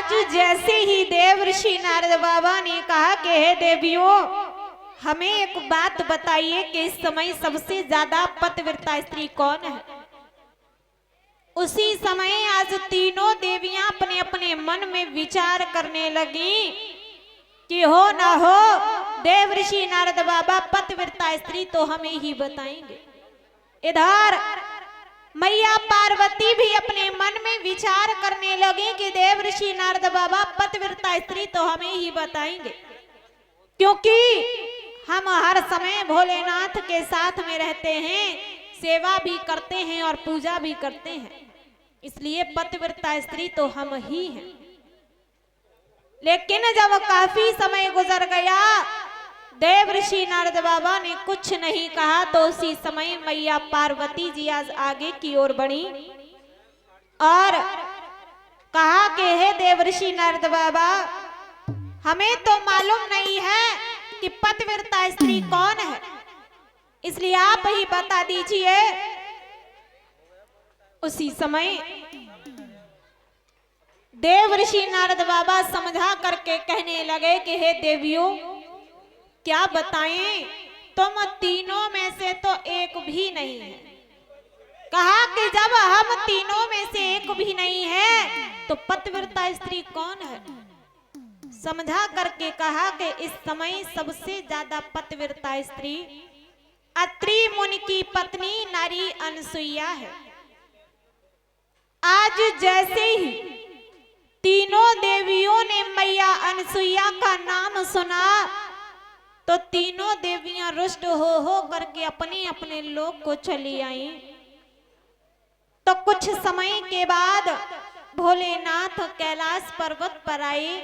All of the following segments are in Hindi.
आज जैसे ही देव ऋषि नारद बाबा ने कहा कि हे देवियों, हमें एक बात बताइए कि इस समय सबसे ज्यादा पतिव्रता स्त्री कौन है। उसी समय आज तीनों देवियां अपने अपने मन में विचार करने लगी कि हो ना हो देव ऋषि नारद बाबा पतिव्रता स्त्री तो हमें ही बताएंगे। इधर मैया पार्वती भी अपने मन में विचार करने लगी कि देव ऋषि नारद बाबा पतिव्रता स्त्री तो हमें ही बताएंगे, क्योंकि हम हर समय भोलेनाथ के साथ में रहते हैं, सेवा भी करते हैं और पूजा भी करते हैं, इसलिए पतिव्रता स्त्री तो हम ही हैं। लेकिन जब काफी समय गुजर गया, देव ऋषि नारद बाबा ने कुछ नहीं कहा, तो उसी समय मैया पार्वती जी आज आगे की ओर बढ़ी और कहा कि हे देव ऋषि नारद बाबा, हमें तो मालूम नहीं है कि पतिव्रता स्त्री कौन है, इसलिए आप ही बता दीजिए। उसी समय देव ऋषि नारद बाबा समझा करके कहने लगे कि हे देवियों, क्या बताएं, तुम तीनों में से तो एक भी नहीं है। कहा कि जब हम तीनों में से एक भी नहीं है तो पतिव्रता स्त्री कौन है। समझा करके कहा कि इस समय सबसे ज्यादा पतिव्रता स्त्री अत्रि मुनि की पत्नी नारी अनसुईया है। आज जैसे ही तीनों देवियों ने मैया अनसुईया का नाम सुना तो तीनों देवियां रुष्ट हो करके अपने अपने लोक को चली आई। तो कुछ समय के बाद भोलेनाथ कैलाश पर्वत पर आए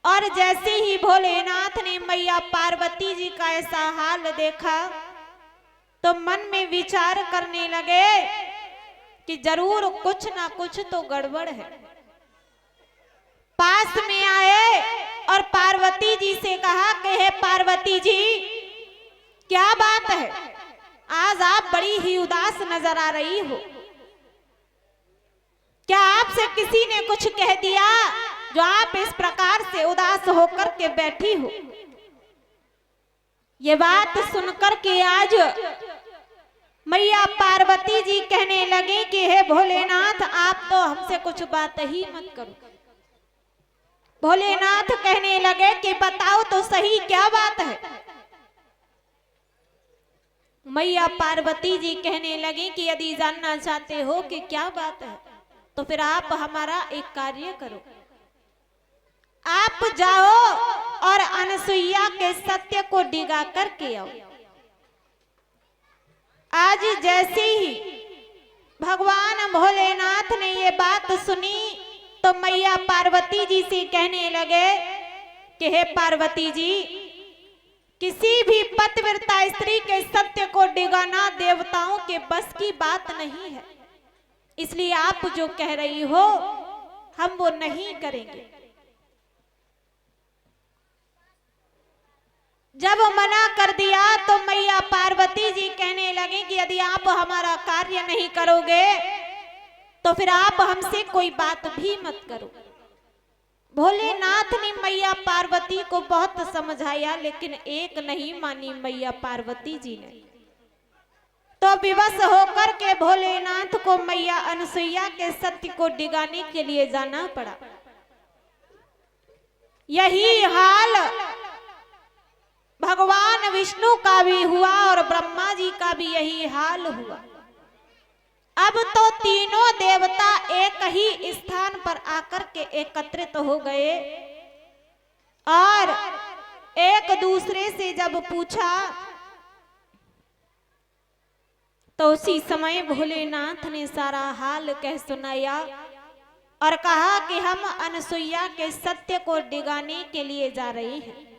और जैसे ही भोलेनाथ ने मैया पार्वती जी का ऐसा हाल देखा तो मन में विचार करने लगे कि जरूर कुछ ना कुछ तो गड़बड़ है। पास में आए और पार्वती जी से कहा कि हे पार्वती जी, क्या बात है, आज आप बड़ी ही उदास नजर आ रही हो। क्या आपसे किसी ने कुछ कह दिया जो आप इस प्रकार से उदास होकर के बैठी हो। ये बात सुनकर के आज मैया पार्वती जी कहने लगी कि हे भोलेनाथ, आप तो हमसे कुछ बात ही मत करो। भोलेनाथ कहने लगे कि बताओ तो सही क्या बात है। मैया पार्वती जी कहने लगी कि यदि जानना चाहते हो कि क्या बात है तो फिर आप हमारा एक कार्य करो, आप जाओ और अनसुईया के सत्य को डिगा करके आओ। आज जैसे ही भगवान भोलेनाथ ने ये बात सुनी तो मैया पार्वती जी से कहने लगे कि हे पार्वती जी, किसी भी पतिव्रता स्त्री के सत्य को डिगाना देवताओं के बस की बात नहीं है, इसलिए आप जो कह रही हो हम वो नहीं करेंगे। जब मना कर दिया तो मैया पार्वती जी कहने लगी कि यदि आप हमारा कार्य नहीं करोगे तो फिर आप हमसे कोई बात भी मत करो। भोलेनाथ ने मैया पार्वती को बहुत समझाया, लेकिन एक नहीं मानी मैया पार्वती जी ने। तो विवश होकर के भोलेनाथ को मैया अनसुईया के सत्य को डिगाने के लिए जाना पड़ा। यही हाल भगवान विष्णु का भी हुआ और ब्रह्मा जी का भी यही हाल हुआ। अब तो तीनों देवता एक ही स्थान पर आकर के एकत्रित हो गए और एक दूसरे से जब पूछा तो उसी समय भोलेनाथ ने सारा हाल कह सुनाया और कहा कि हम अनसुईया के सत्य को डिगाने के लिए जा रहे हैं।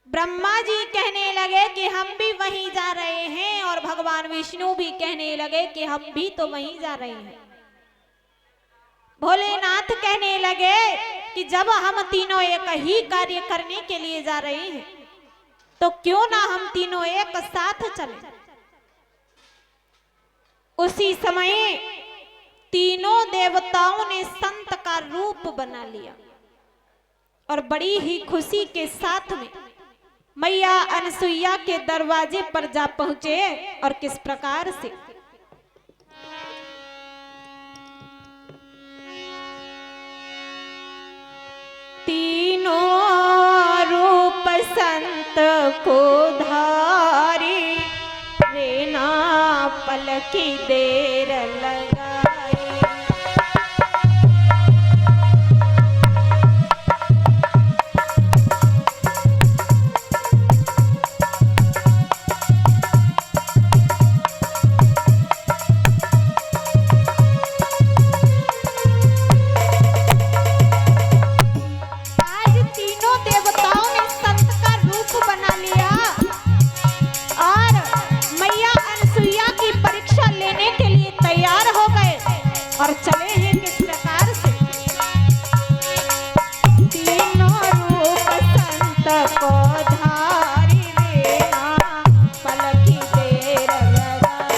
ब्रह्मा जी कहने लगे कि हम भी वहीं जा रहे हैं और भगवान विष्णु भी कहने लगे कि हम भी तो वहीं जा रहे हैं। भोलेनाथ कहने लगे कि जब हम तीनों एक ही कार्य करने के लिए जा रहे हैं तो क्यों ना हम तीनों एक साथ चलें। उसी समय तीनों देवताओं ने संत का रूप बना लिया और बड़ी ही खुशी के साथ में मैया अनसुईया के दरवाजे पर जा पहुंचे। और किस प्रकार से, तीनों रूप संत को धारी, रेना पलकी देर लगाई। और चले हैं किस प्रकार से, तीनों रूप संत को धारी, रेना पलकी देर लगाई।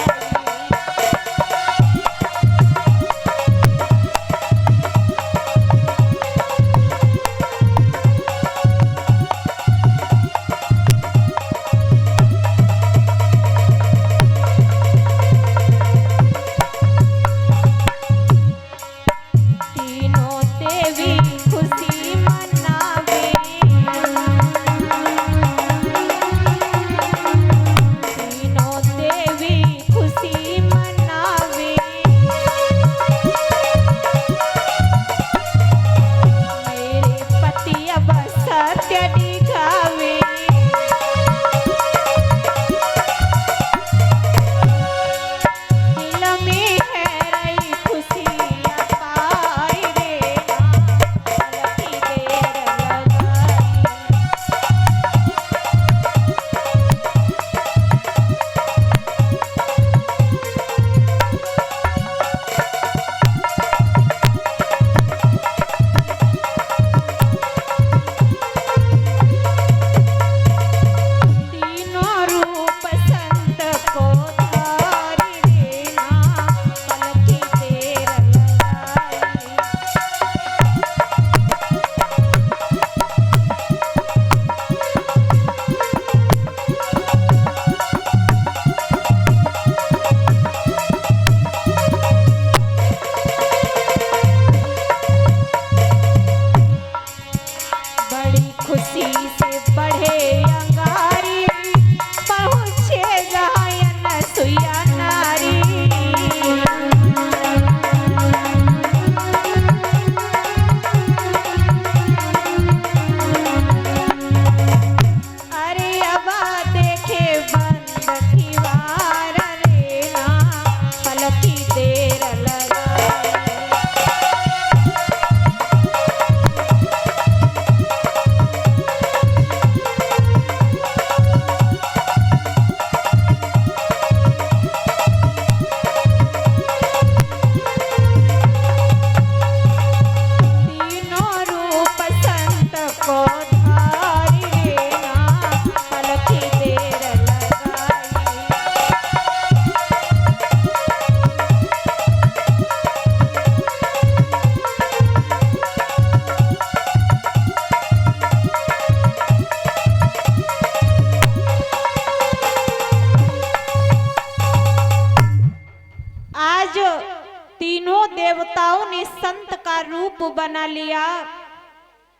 तीनों देवताओं ने संत का रूप बना लिया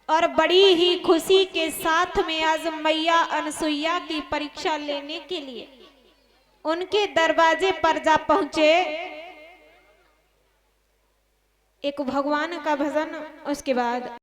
और बड़ी ही खुशी के साथ में आज मैया अनसुईया की परीक्षा लेने के लिए उनके दरवाजे पर जा पहुंचे। एक भगवान का भजन, उसके बाद